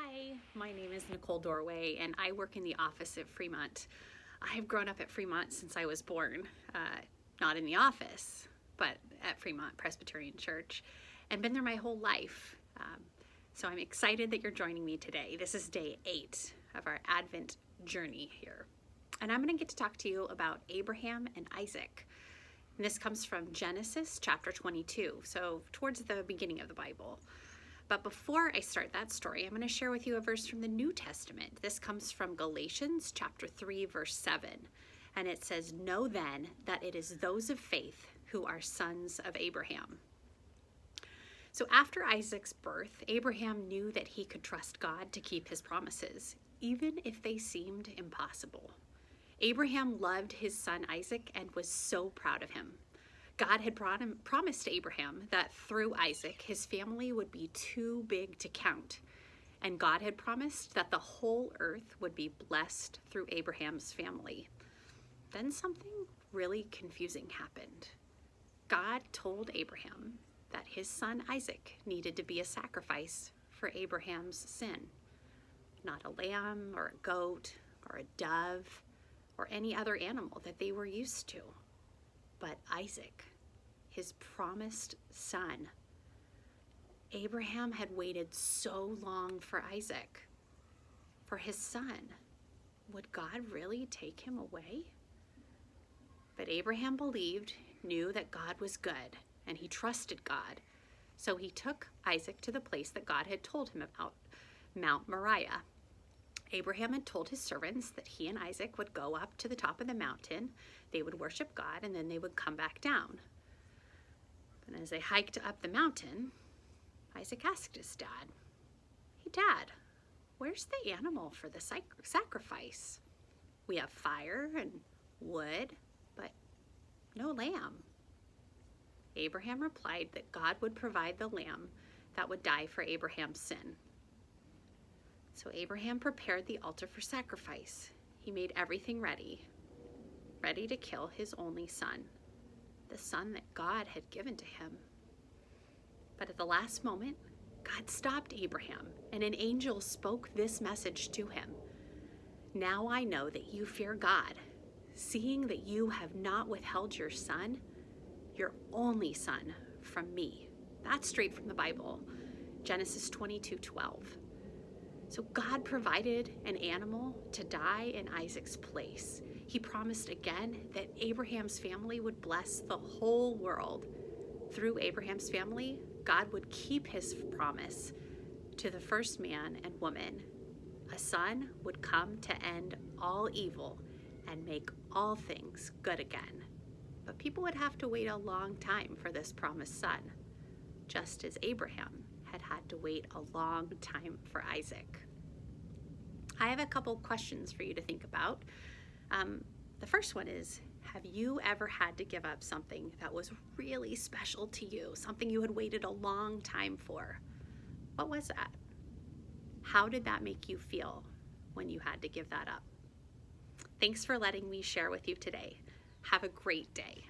Hi, my name is Nicole Dorway, and I work in the office at Fremont. I've grown up at Fremont since I was born, not in the office, but at Fremont Presbyterian Church, and been there my whole life. So I'm excited that you're joining me today. This is day 8 of our Advent journey here. And I'm going to get to talk to you about Abraham and Isaac. And this comes from Genesis chapter 22, so towards the beginning of the Bible. But before I start that story, I'm going to share with you a verse from the New Testament. This comes from Galatians chapter 3, verse 7. And it says, "Know then that it is those of faith who are sons of Abraham." So after Isaac's birth, Abraham knew that he could trust God to keep his promises, even if they seemed impossible. Abraham loved his son Isaac and was so proud of him. God had promised Abraham that through Isaac, his family would be too big to count. And God had promised that the whole earth would be blessed through Abraham's family. Then something really confusing happened. God told Abraham that his son Isaac needed to be a sacrifice for Abraham's sin. Not a lamb or a goat or a dove or any other animal that they were used to, but Isaac, his promised son. Abraham had waited so long for Isaac, for his son. Would God really take him away? But Abraham believed, knew that God was good, and he trusted God. So he took Isaac to the place that God had told him about, Mount Moriah. Abraham had told his servants that he and Isaac would go up to the top of the mountain, they would worship God, and then they would come back down. And as they hiked up the mountain, Isaac asked his dad, "Hey, Dad, where's the animal for the sacrifice? We have fire and wood, but no lamb." Abraham replied that God would provide the lamb that would die for Abraham's sin. So Abraham prepared the altar for sacrifice. He made everything ready to kill his only son, the son that God had given to him. But at the last moment, God stopped Abraham, and an angel spoke this message to him. "Now I know that you fear God, seeing that you have not withheld your son, your only son, from me." That's straight from the Bible, Genesis 22:12. So God provided an animal to die in Isaac's place. He promised again that Abraham's family would bless the whole world. Through Abraham's family, God would keep his promise to the first man and woman. A son would come to end all evil and make all things good again. But people would have to wait a long time for this promised son, just as Abraham had to wait a long time for Isaac. I have a couple questions for you to think about. The first one is, have you ever had to give up something that was really special to you, something you had waited a long time for? What was that? How did that make you feel when you had to give that up? Thanks for letting me share with you today. Have a great day.